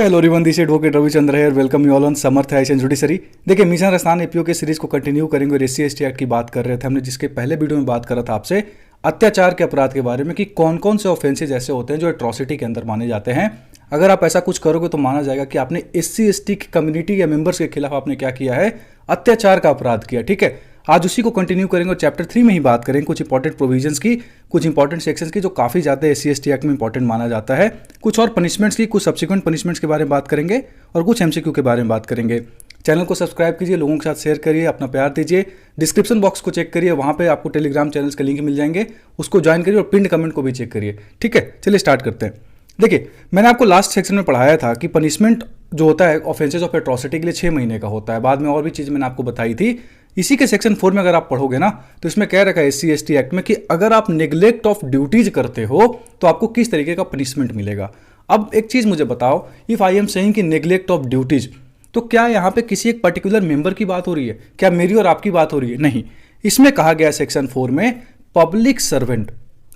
Hello everyone, this is advocate Ravichandra है। Welcome you all on Samarth Asian judiciary. देखिए, mission Rajasthan APO के series को continue करेंगे और एससी एसटी एक्ट की बात कर रहे थे हमने, जिसके पहले वीडियो में बात करा था आपसे अत्याचार के अपराध के बारे में कि कौन कौन से ऑफेंसेज ऐसे होते हैं जो एट्रॉसिटी के अंदर माने जाते हैं। अगर आप ऐसा कुछ करोगे तो माना जाएगा कि आपने एससी एसटी की कम्युनिटी या मेंबर्स के खिलाफ आपने क्या किया है, अत्याचार का अपराध किया। ठीक है, आज उसी को कंटिन्यू करेंगे और चैप्टर 3 में ही बात करेंगे कुछ इंपॉर्टेंट प्रोविजंस की, कुछ इंपॉर्टेंट सेक्शंस की जो काफ़ी ज़्यादा एससी एसटी एक्ट में इंपॉर्टेंट माना जाता है, कुछ और पनिशमेंट्स की, कुछ सब्सिक्वेंट पनिशमेंट्स के बारे में बात करेंगे और कुछ एमसीक्यू के बारे में बात करेंगे। चैनल को सब्सक्राइब कीजिए, लोगों के साथ शेयर करिए, अपना प्यार दीजिए। डिस्क्रिप्शन बॉक्स को चेक करिए, वहाँ पे आपको टेलीग्राम चैनल्स के लिंक मिल जाएंगे, उसको ज्वाइन करिए और पिंड कमेंट को भी चेक करिए। ठीक है, चलिए स्टार्ट करते हैं। देखिए, मैंने आपको लास्ट सेक्शन में पढ़ाया था कि पनिशमेंट जो होता है ऑफेंसेज ऑफ एट्रॉसिटी के लिए 6 महीने का होता है। बाद में और भी चीज़ मैंने आपको बताई थी। इसी के सेक्शन 4 में अगर आप पढ़ोगे ना तो इसमें कह रखा है एससी एसटी एक्ट में कि अगर आप नेग्लेक्ट ऑफ ड्यूटीज करते हो तो आपको किस तरीके का पनिशमेंट मिलेगा। अब एक चीज़ मुझे बताओ, इफ़ आई एम सेइंग कि नेग्लेक्ट ऑफ ड्यूटीज, तो क्या यहाँ पे किसी एक पर्टिकुलर मेंबर की बात हो रही है? क्या मेरी और आपकी बात हो रही है? नहीं। इसमें कहा गया सेक्शन 4 में पब्लिक सर्वेंट,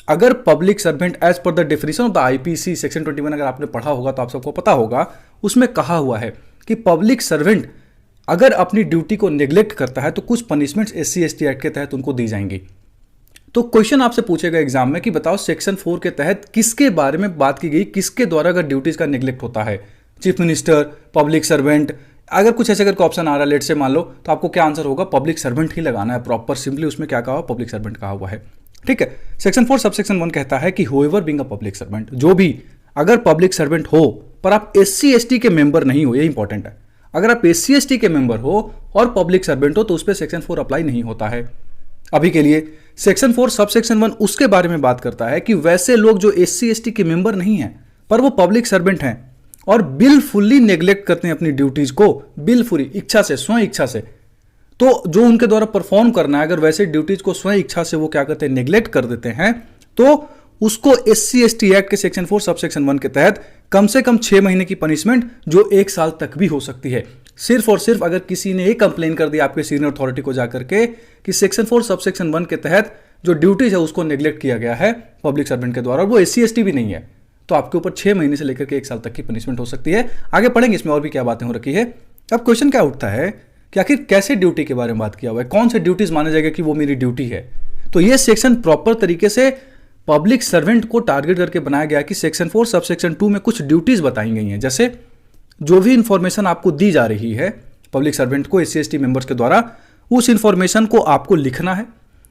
अगर public servant as per the definition of the IPC section 21 अगर आपने पढ़ा होगा तो आप सबको पता होगा, उसमें कहा हुआ है कि पब्लिक सर्वेंट अगर अपनी ड्यूटी को नेग्लेक्ट करता है तो कुछ पनिशमेंट्स एससी एसटी एक्ट के तहत उनको दी जाएंगी। तो क्वेश्चन आपसे पूछेगा एग्जाम में कि बताओ सेक्शन 4 के तहत किसके बारे में बात की गई, किसके द्वारा अगर ड्यूटीज का नेग्लेक्ट होता है? Chief minister, public servant. अगर कुछ ऐसे अगर ऑप्शन आ रहा है लेट से मान लो, तो आपको क्या आंसर होगा? पब्लिक सर्वेंट ही लगाना है प्रॉपर, सिंपली उसमें क्या कहा हुआ? पब्लिक सर्वेंट कहा हुआ है। ठीक है, सेक्शन 4 सबसेक्शन 1 कहता है कि whoever being a public servant, जो भी अगर पब्लिक सर्वेंट हो पर आप एससी एसटी के मेंबर नहीं हो, ये इंपॉर्टेंट है। अगर आप एससी एसटी के मेंबर हो और पब्लिक सर्वेंट हो तो उस पर सेक्शन 4 अप्लाई नहीं होता है। अभी के लिए सेक्शन 4 सबसेक्शन 1 उसके बारे में बात करता है कि वैसे लोग जो एससी एसटी के मेंबर नहीं हैं पर वो पब्लिक सर्वेंट हैं और बिलफुली नेग्लेक्ट करते हैं अपनी ड्यूटीज को, बिलफुली इच्छा से, स्वयं इच्छा से, तो जो उनके द्वारा परफॉर्म करना है, अगर वैसे ड्यूटीज को स्वयं इच्छा से वो क्या करते हैं? नेग्लेक्ट कर देते हैं, तो उसको एससी एसटी एक्ट के सेक्शन 4 सबसेक्शन 1 के तहत कम से कम 6 महीने की पनिशमेंट जो 1 साल तक भी हो सकती है। सिर्फ और सिर्फ अगर किसी ने एक कंप्लेन कर दिया आपके सीनियर अथॉरिटी को जाकर के कि सेक्शन 4 सबसेक्शन 1 के तहत जो ड्यूटीज है उसको नेग्लेक्ट किया गया है पब्लिक सर्वेंट के द्वारा, वो एससी एसटी भी नहीं है, तो आपके ऊपर 6 महीने से लेकर के 1 साल तक की पनिशमेंट हो सकती है। आगे पढ़ेंगे इसमें और भी क्या बातें हो रखी है। अब क्वेश्चन क्या उठता है कि आखिर कैसे ड्यूटी के बारे में बात किया हुआ है, कौन से ड्यूटीज माना जाएगा कि वो मेरी ड्यूटी है? तो ये सेक्शन प्रॉपर तरीके से पब्लिक सर्वेंट को टारगेट करके बनाया गया कि सेक्शन 4 सबसेक्शन 2 में कुछ ड्यूटीज बताई गई हैं। जैसे जो भी इंफॉर्मेशन आपको दी जा रही है पब्लिक सर्वेंट को एससी एसटी मेंबर्स के द्वारा, उस इंफॉर्मेशन को आपको लिखना है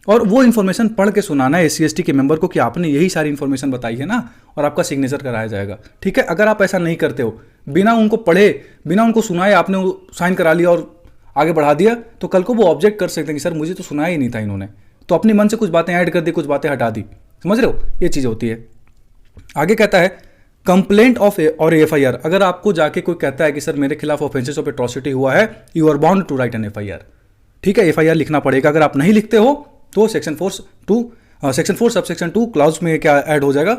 और वो इंफॉर्मेशन पढ़ के सुनाना है एससी एसटी के मेंबर को कि आपने यही सारी इंफॉर्मेशन बताई है ना, और आपका सिग्नेचर कराया जाएगा। ठीक है, अगर आप ऐसा नहीं करते हो, बिना उनको पढ़े, बिना उनको सुनाए आपने साइन करा लिया और आगे बढ़ा दिया, तो कल को वो ऑब्जेक्ट कर सकते हैं कि सर मुझे तो सुनाया ही नहीं था इन्होंने, तो अपने मन से कुछ बातें ऐड कर दी, कुछ बातें हटा दी। समझ रहे हो, ये चीज़ होती है। आगे कहता है कंप्लेंट ऑफ और एफआईआर, अगर आपको जाके कोई कहता है कि सर मेरे खिलाफ ऑफेंसेस ऑफ एट्रॉसिटी हुआ है, you are bound to write an FIR. ठीक है, एफआईआर लिखना पड़ेगा। अगर आप नहीं लिखते हो तो सेक्शन 4 सबसेक्शन 2 क्लाउज में क्या ऐड हो जाएगा,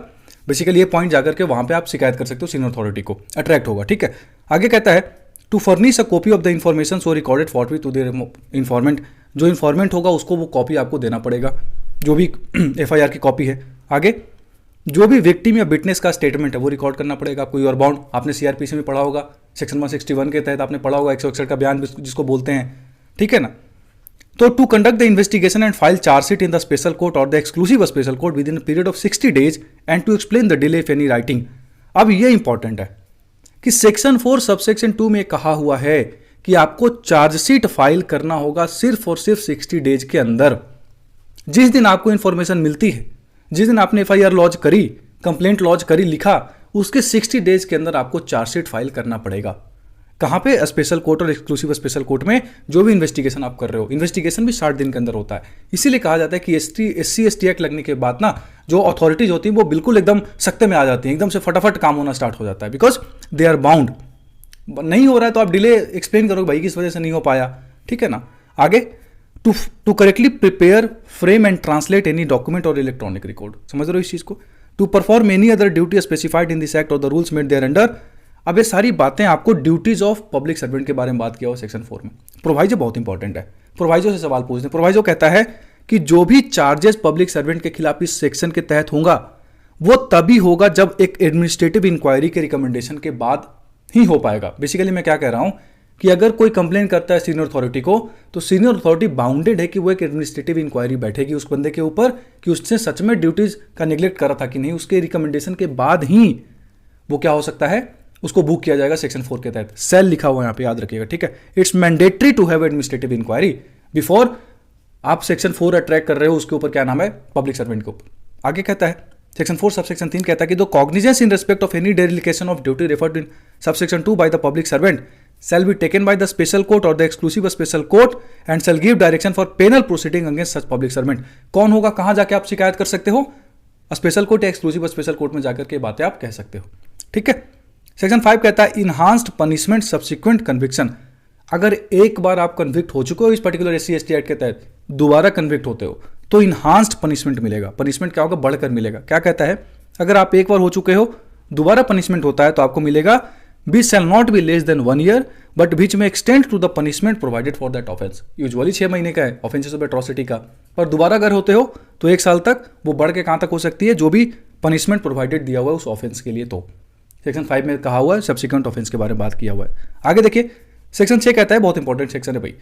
बेसिकली ये पॉइंट जाकर के वहां पे आप शिकायत कर सकते हो, सीनियर अथॉरिटी को अट्रैक्ट होगा। ठीक है, आगे कहता है to furnish a copy of the information so recorded forward to the informant, जो इंफॉर्मेंट होगा उसको वो कॉपी आपको देना पड़ेगा, जो भी एफआईआर की कॉपी है। आगे जो भी विक्टिम या विटनेस का स्टेटमेंट है वो रिकॉर्ड करना पड़ेगा आपको। यू आर बाउंड, आपने सीआरपीसी में पढ़ा होगा, सेक्शन 161 के तहत आपने पढ़ा होगा 161 का बयान जिसको बोलते हैं। ठीक है ना, तो to conduct the investigation and file chargesheet in the special court और the exclusive special court within period of 60 days and to explain the delay if any writing. अब ये इंपॉर्टेंट है कि सेक्शन 4 सबसेक्शन 2 में कहा हुआ है कि आपको चार्जशीट फाइल करना होगा सिर्फ और सिर्फ 60 days के अंदर। जिस दिन आपको इंफॉर्मेशन मिलती है, जिस दिन आपने एफआईआर लॉन्च करी, कंप्लेंट लॉन्च करी, लिखा, उसके 60 days के अंदर आपको चार्जशीट फाइल करना पड़ेगा। कहाँ पे? स्पेशल कोर्ट और एक्सक्लूसिव स्पेशल कोर्ट में जो भी इन्वेस्टिगेशन आप कर रहे हो। इन्वेस्टिगेशन भी 60 दिन के अंदर होता है। इसीलिए कहा जाता है कि एससी एसटी एक्ट लगने के बाद ना जो अथॉरिटीज होती हैं वो बिल्कुल एकदम सख्ते में आ जाती हैं, एकदम से फटाफट काम होना स्टार्ट हो जाता है, बिकॉज दे आर बाउंड। नहीं हो रहा है तो आप डिले एक्सप्लेन करोगे भाई किस वजह से नहीं हो पाया। ठीक है ना, आगे to correctly prepare, frame and translate any document और इलेक्ट्रॉनिक रिकॉर्ड। समझ रहे हो इस चीज को? To perform any other duty specified in this act और the rules made thereunder. अब ये सारी बातें आपको ड्यूटीज ऑफ पब्लिक सर्वेंट के बारे में बात किया हुआ सेक्शन 4 में। प्रोवाइजो बहुत इंपॉर्टेंट है, प्रोवाइजो से सवाल पूछते हैं। प्रोवाइजो कहता है कि जो भी चार्जेस पब्लिक सर्वेंट के खिलाफ इस सेक्शन के तहत होगा वो तभी होगा जब एक एडमिनिस्ट्रेटिव इंक्वायरी के रिकमेंडेशन के बाद ही हो पाएगा। बेसिकली मैं क्या कह रहा हूं कि अगर कोई कंप्लेन करता है सीनियर अथॉरिटी को, तो सीनियर अथॉरिटी बाउंडेड है कि वो एक एडमिनिस्ट्रेटिव इंक्वायरी बैठेगी उस बंदे के ऊपर कि उसने सच में ड्यूटीज का निगलेक्ट करा था कि नहीं। उसके रिकमेंडेशन के बाद ही वो क्या हो सकता है, उसको बुक किया जाएगा सेक्शन 4 के तहत। सेल लिखा हुआ यहाँ पे याद रखिएगा, ठीक है। It's mandatory to have administrative inquiry before आप सेक्शन 4 अट्रैक्ट कर रहे हो उसके ऊपर, क्या नाम है, पब्लिक सर्वेंट के ऊपर। आगे कहता है सेक्शन 4 सबसेक्शन 3 कहता है कि the cognizance in respect of any dereliction of duty referred in subsection 2 by the public servant shall be taken by the special court or the exclusive special court and shall give direction for penal proceeding against such public servant। कौन होगा, कहां जाके आप शिकायत कर सकते हो, special court या एक्सक्लूसिव स्पेशल कोर्ट में जाकर के बातें आप कह सकते हो, ठीक है। सेक्शन 5 कहता है इनहांस्ड पनिशमेंट सब्सिक्वेंट कन्विक्शन। अगर एक बार आप कन्विक्ट हो चुके हो इस पर्टिकुलर SC/ST एक्ट के तहत, दोबारा कन्विक्ट होते हो तो इनहांस्ड पनिशमेंट मिलेगा। पनिशमेंट क्या होगा, बढ़कर मिलेगा। क्या कहता है, अगर आप एक बार हो चुके हो, दोबारा पनिशमेंट होता है तो आपको मिलेगा which shall not be less than 1 year but which may extend to the punishment provided for that offense। Usually 6 महीने का है ऑफेंसेस ऑफ एट्रोसिटी का, पर दोबारा अगर होते हो तो 1 साल तक वो बढ़ के कहां तक हो सकती है, जो भी पनिशमेंट प्रोवाइडेड दिया हुआ है उस ऑफेंस के लिए। तो सेक्शन 5 में कहा हुआ है, सब्सिक्वेंट ऑफेंस के बारे में बात किया हुआ है। आगे देखिए सेक्शन 6 कहता है, बहुत इंपॉर्टेंट सेक्शन है भाई,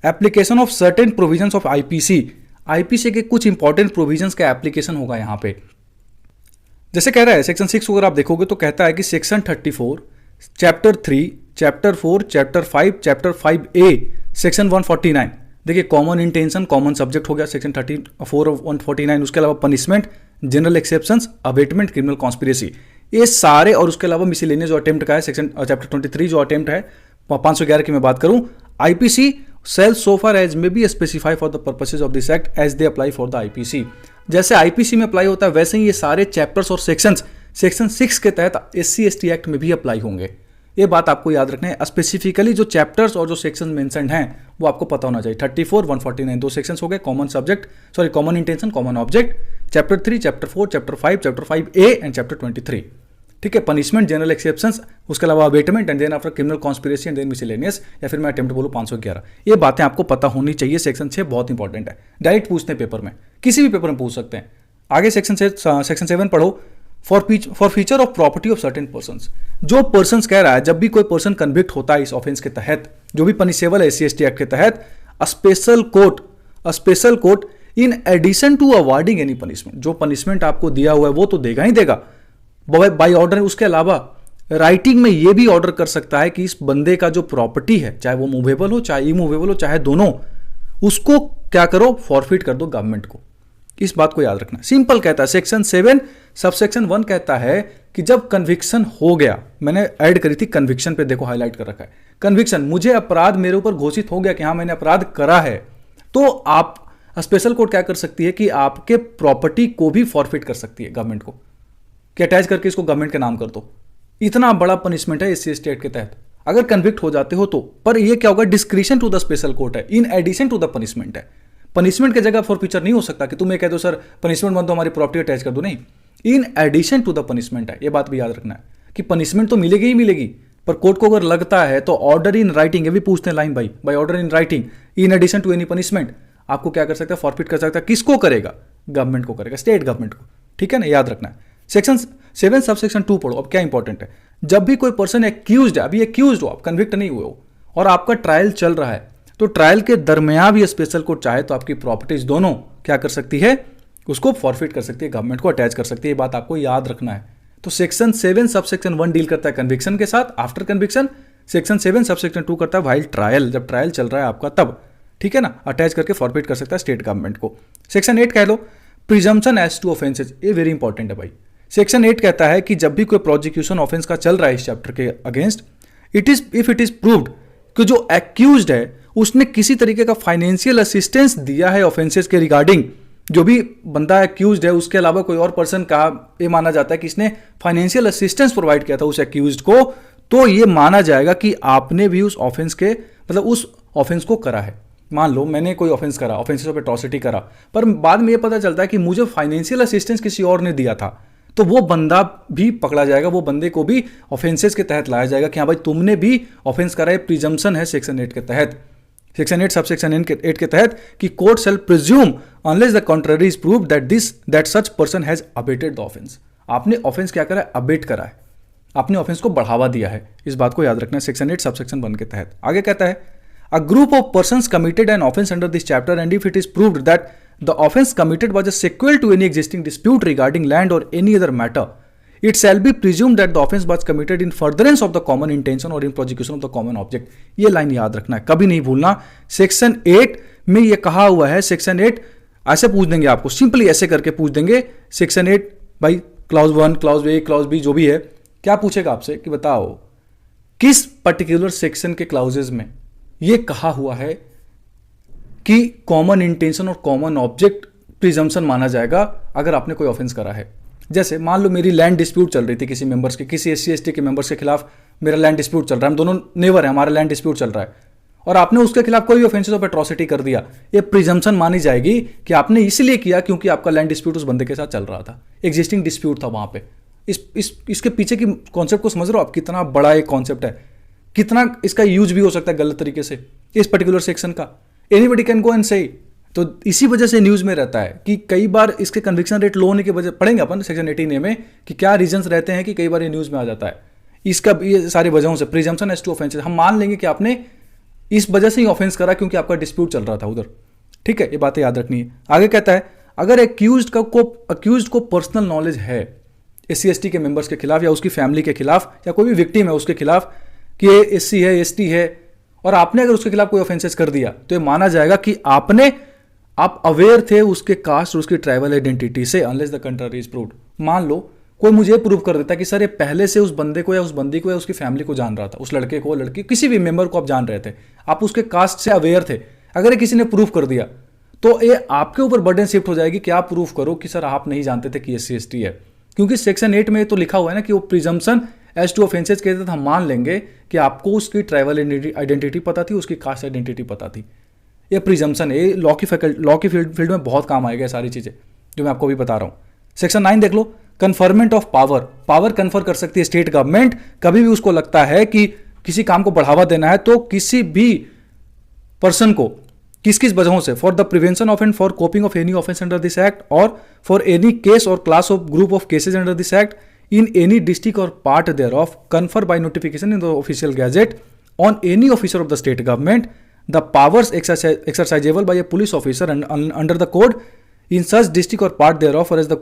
application of certain provisions of IPC के कुछ इंपॉर्टेंट प्रोविजंस का एप्लीकेशन होगा यहां पे। जैसे कह रहा है सेक्शन 6 को अगर आप देखोगे तो कहता है कि section 34 chapter 3 chapter 4 chapter 5 chapter 5A section 149, देखिए कॉमन इंटेंशन कॉमन सब्जेक्ट हो गया सेक्शन 34 और 149। उसके अलावा punishment, general exceptions, abetment, criminal conspiracy, ये सारे, और उसके अलावा मिसलेनियस जो अटेम्प्ट का है सेक्शन चैप्टर 23 जो अटेम्प्ट है 511 की मैं बात करूं, IPC shall so far as may be specify for the purposes of this act as they apply for the IPC. जैसे आईपीसी में अप्लाई होता है वैसे ही ये सारे चैप्टर्स और सेक्शंस सेक्शन 6 के तहत SC/ST एक्ट में भी अप्लाई होंगे। ये बात आपको याद रखना है। स्पेसिफिकली जो चैप्टर्स और जो सेक्शन मेंशन्ड हैं वो आपको पता होना चाहिए। 34 149 दो सेक्शंस हो गए, common subject sorry common intention common object, chapter 3 chapter 4 chapter 5 chapter 5A and chapter 23, ठीक है। पनिशमेंट, जनरल एक्सेप्शंस, उसके अलावा abetment and then after criminal conspiracy and then miscellaneous, या फिर मैं अटेम्प्ट बोलूं 511। ये बातें आपको पता होनी चाहिए। सेक्शन 6 बहुत इंपॉर्टेंट है, डायरेक्ट पूछते हैं पेपर में, किसी भी पेपर में पूछ सकते हैं। आगे सेक्शन 7 पढ़ो, for feature of property of certain persons. जो पर्सन्स कह रहा है, जब भी कोई पर्सन कन्विक्ट होता है इस ऑफेंस के तहत, जो भी पनिशेबल है SC/ST एक्ट के तहत, special court in addition to awarding any punishment, जो पनिशमेंट आपको दिया हुआ है वो तो देगा ही देगा बाय ऑर्डर। उसके अलावा राइटिंग में ये भी ऑर्डर कर सकता है कि इस बंदे का जो प्रॉपर्टी है, चाहे वो मूवेबल हो चाहे इमूवेबल हो चाहे दोनों, उसको क्या करो, फॉरफिट कर दो गवर्नमेंट को। इस बात को याद रखना। सिंपल कहता है सेक्शन 7 सबसेक्शन 1 कहता है कि जब कन्विक्शन हो गया, मैंने ऐड करी थी कन्विक्शन पे, देखो हाईलाइट कर रखा है कन्विक्शन, मुझे अपराध मेरे ऊपर घोषित हो गया कि हाँ मैंने अपराध करा है, तो आप स्पेशल कोर्ट क्या कर सकती है कि आपके प्रॉपर्टी को भी फॉरफिट कर सकती है गवर्नमेंट को, कि अटैच करके इसको गवर्नमेंट के नाम कर दो। इतना बड़ा पनिशमेंट है SC/ST एक्ट के तहत अगर कन्विक्ट हो जाते हो तो। पर ये क्या होगा, discretion to the special court है, in addition to the punishment है। पनिशमेंट की जगह फॉरफीचर नहीं हो सकता कि तुम ये कह दो सर पनिशमेंट मत दो हमारी प्रॉपर्टी अटैच कर दो, नहीं, in addition to the punishment है। ये बात भी याद रखना है कि पनिशमेंट तो मिलेगी ही मिलेगी, पर कोर्ट को अगर लगता है तो ऑर्डर इन राइटिंग, ये भी पूछते हैं line by order in writing in addition to any punishment, आपको क्या कर सकता है, फॉरफिट कर सकता है। किसको करेगा, गवर्नमेंट को करेगा, स्टेट गवर्नमेंट को, ठीक है ना, याद रखना है। सेक्शन 7 सबसेक्शन 2 पढ़ो। अब क्या इंपॉर्टेंट है, जब भी कोई पर्सन एक्यूज्ड है, अभी एक्यूज्ड हो आप, कन्विक्ट नहीं हुए हो और आपका ट्रायल चल रहा है, तो ट्रायल के दरमियान भी स्पेशल कोर्ट चाहे तो आपकी प्रॉपर्टीज दोनों क्या कर सकती है, उसको फॉरफिट कर सकती है, गवर्नमेंट को अटैच कर सकती है। ये बात आपको याद रखना है। तो सेक्शन 7 सबसेक्शन 1 डील करता है कन्विक्शन के साथ, आफ्टर कन्विक्शन। सेक्शन 7 सबसेक्शन 2 करता है व्हाइल ट्रायल, जब ट्रायल चल रहा है आपका तब, ठीक है ना, अटैच करके फॉरफिट कर सकता है स्टेट गवर्नमेंट को। सेक्शन 8 कह लो प्रिजम्पशन एज टू ऑफेंसेज, ये वेरी इंपॉर्टेंट है भाई। सेक्शन 8 कहता है कि जब भी कोई प्रोसिक्यूशन ऑफेंस का चल रहा है इस चैप्टर के against, if it is proved कि जो एक्यूज्ड है उसने किसी तरीके का फाइनेंशियल असिस्टेंस दिया है ऑफेंसेस के रिगार्डिंग, जो भी बंदा एक्यूज्ड है उसके अलावा कोई और पर्सन का ये माना जाता है कि इसने फाइनेंशियल असिस्टेंस प्रोवाइड किया था उस एक्यूज्ड को, तो ये माना जाएगा कि आपने भी उस ऑफेंस के मतलब उस ऑफेंस को करा है। मान लो मैंने कोई ऑफेंस करा, ऑफेंसेस ऑफ एट्रोसिटी करा, पर बाद में ये पता चलता है कि मुझे फाइनेंशियल असिस्टेंस किसी और ने दिया था, तो वो बंदा भी पकड़ा जाएगा, वो बंदे को भी ऑफेंसेस के तहत लाया जाएगा कि हाँ भाई तुमने भी ऑफेंस करा है। प्रिजम्पशन है सेक्शन 8 के तहत, सेक्शन 8 सबसेक्शन 8 के तहत कि court shell presume unless the contrary is proved that such person has abetted the offence. आपने ऑफेंस क्या करा है, अबेट करा है, आपने ऑफेंस को बढ़ावा दिया है, इस बात को याद रखना है सेक्शन 8 सबसेक्शन 1 के तहत। आगे कहता है a group of persons committed an offence under this chapter and if it is proved that the offence committed was a sequel to any existing dispute regarding land or any other matter, it shall be presumed that the offense was committed in furtherance of the common intention or in prosecution of the common object। ये line याद रखना है, कभी नहीं भूलना। Section 8 में ये कहा हुआ है, सेक्शन 8 ऐसे पूछ देंगे आपको, सिंपली ऐसे करके पूछ देंगे। सेक्शन 8 भाई clause 1 clause A clause B जो भी है, क्या पूछेगा आपसे कि बताओ किस पर्टिकुलर सेक्शन के क्लाउजेज में ये कहा हुआ है कि कॉमन इंटेंशन और कॉमन ऑब्जेक्ट प्रिजम्पशन माना जाएगा अगर आपने कोई ऑफेंस करा है। जैसे मान लो मेरी लैंड डिस्प्यूट चल रही थी किसी मेंबर्स के, किसी SC/ST के मेंबर्स के खिलाफ मेरा लैंड डिस्प्यूट चल रहा है, हम दोनों नेबर हैं, हमारा लैंड डिस्प्यूट चल रहा है, और आपने उसके खिलाफ कोई ऑफेंसेस ऑफ एट्रोसिटी कर दिया, ये प्रिजम्पशन मानी जाएगी कि आपने इसलिए किया क्योंकि आपका लैंड डिस्प्यूट उस बंदे के साथ चल रहा था, एग्जिस्टिंग डिस्प्यूट था वहां पे। इसके पीछे की कॉन्सेप्ट को समझ रहे हो आप, कितना बड़ा एक कॉन्सेप्ट है, कितना इसका यूज भी हो सकता है गलत तरीके से इस पर्टिकुलर सेक्शन का। एनीबडी कैन गो एंड से, तो इसी वजह से न्यूज में रहता है कि कई बार इसके कन्विक्शन रेट लो होने की वजह, पढ़ेंगे अपन सेक्शन 18A में कि क्या रीजंस रहते हैं कि कई बार ये न्यूज में आ जाता है। इसका ये सारी वजहों से प्रिजम्पशन एज टू ऑफेंसेस, हम मान लेंगे कि आपने इस वजह से ही ऑफेंस करा क्योंकि आपका डिस्प्यूट चल रहा था उधर, ठीक है, ये बातें याद रखनी है। आगे कहता है अगर अक्यूज्ड को पर्सनल नॉलेज है SC/ST के मेंबर्स के खिलाफ या उसकी फैमिली के खिलाफ या कोई भी विक्टिम है उसके खिलाफ कि ये SC है ST है, और आपने अगर उसके खिलाफ कोई ऑफेंसेस कर दिया तो ये माना जाएगा कि आप अवेयर थे उसके कास्ट और उसकी ट्राइबल आइडेंटिटी से, unless the country is proved. मान लो कोई मुझे प्रूव कर देता कि सर ये पहले से उस बंदे को या उस बंदी को या उसकी फैमिली को जान रहा था, उस लड़के को लड़की किसी भी मेंबर को आप जान रहे थे, आप उसके कास्ट से अवेयर थे, अगर ये किसी ने प्रूव कर दिया तो ये आपके ऊपर बर्डन शिफ्ट हो जाएगी कि आप प्रूव करो कि सर आप नहीं जानते थे कि SC/ST है, क्योंकि सेक्शन 8 में तो लिखा हुआ है ना कि वो प्रिजम्पशन एज टू ऑफेंसेस के तहत हम मान लेंगे कि आपको उसकी ट्राइबल आइडेंटिटी पता थी, उसकी कास्ट आइडेंटिटी पता थी। ये प्रिजम्पशन है, लॉ की फील्ड में बहुत काम आएगा सारी चीजें जो मैं आपको अभी बता रहा हूं। सेक्शन 9 देख लो, कन्फर्मेंट ऑफ पावर कन्फर कर सकती है स्टेट गवर्नमेंट, कभी भी उसको लगता है कि किसी काम को बढ़ावा देना है तो किसी भी पर्सन को किस किस वजहों से, for the prevention of and for coping of any offence under this act or for any case or class of group of cases under this act in any district or part thereof confer by notification in the official gazette on any officer of the state government the powers exercisable by a police officer under the code in such district or part thereof or as the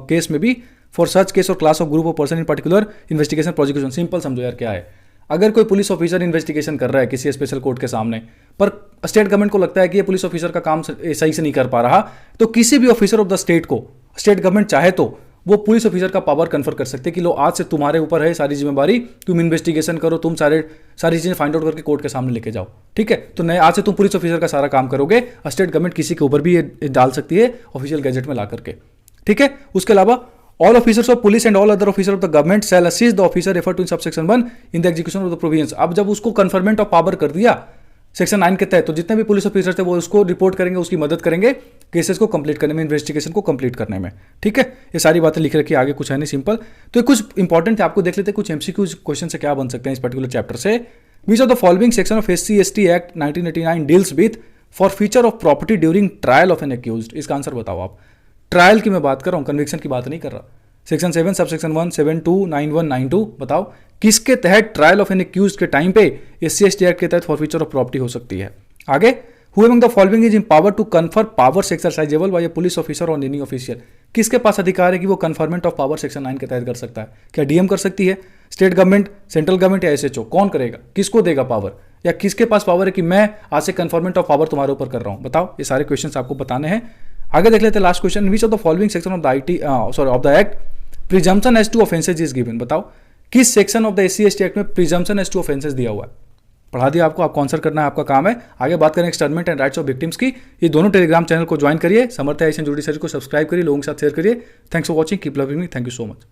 case may be for such case or class of group of person in particular investigation prosecution। Simple समझो यार क्या है, अगर कोई police officer investigation कर रहा है किसी स्पेशल कोर्ट के सामने, पर स्टेट गवर्नमेंट को लगता है कि ये पुलिस ऑफिसर का काम सही से नहीं कर पा रहा, तो किसी भी ऑफिसर ऑफ द स्टेट को स्टेट गवर्नमेंट चाहे तो वो पुलिस ऑफिसर का पावर कन्फर कर सकते हैं कि लो आज से तुम्हारे ऊपर है सारी जिम्मेवारी, तुम इन्वेस्टिगेशन करो, तुम सारी चीजें फाइंड आउट करके कोर्ट के सामने लेके जाओ, ठीक है। तो नए आज से तुम पुलिस ऑफिसर का सारा काम करोगे, स्टेट गवर्नमेंट किसी के ऊपर भी ये डाल सकती है ऑफिशियल गैजेट में ला करके, ठीक है। उसके अलावा all officers of police and all other officer of the government shall assist the officer refer to in subsection 1 in the execution of the provisions. अब जब उसको कन्फर्मेंट ऑफ पावर कर दिया सेक्शन 9 के तहत, तो जितने भी पुलिस ऑफिसर थे वो उसको रिपोर्ट करेंगे, उसकी मदद करेंगे केसेस को कंप्लीट करने में, इन्वेस्टिगेशन को कंप्लीट करने में, ठीक है। ये सारी बातें लिख रखी है, आगे कुछ है नहीं, सिंपल। तो कुछ इंपॉर्टेंट है, आपको देख लेते हैं कुछ MCQ क्वेश्चन से क्या बन सकते हैं इस पर्टिकुलर चैप्टर से। विच of the following section of SC/ST act 1989 deals with for feature of property during trial of N accused. इसका आंसर बताओ आप। ट्रायल की मैं बात कर रहा हूँ, कन्विक्शन की बात नहीं कर रहा। सेक्शन 7 सबसेक्शन 1 72 91 92 बताओ किसके तहत ट्रायल ऑफ एन एक्यूज्ड के टाइम पे SC/ST एक्ट के तहत फॉरफीचर ऑफ प्रॉपर्टी हो सकती है। आगे, who among the following is empowered to confer powers exercisable by a police officer on any official. किसके पास अधिकार है कि वो कन्फर्मेंट ऑफ पावर सेक्शन 9 के तहत कर सकता है? क्या DM कर सकती है, स्टेट गवर्नमेंट, सेंट्रल गवर्नमेंट या SHO? कौन करेगा, किसको देगा पावर, या किसके पास पावर है कि मैं आज से कन्फर्मेंट ऑफ पावर तुम्हारे ऊपर कर रहा हूं? बताओ, ये सारे क्वेश्चन आपको बताने हैं। आगे देख लेते हैं last question, which of the following section of the of the act presumption as to offences is given. बताओ किस section of the SC/ST act में प्रिजम्पशन एज टू ऑफेंसेज दिया हुआ है? पढ़ा दिया आपको आंसर करना है, आपका काम है। आगे बात करें externment and rights of victims की। ये दोनों टेलीग्राम चैनल को ज्वाइन करिए, समर्थ एशियन जुडिशरी को सब्सक्राइब करिए, लोगों के साथ शेयर करिए। Thanks for watching, keep loving me, thank you so much.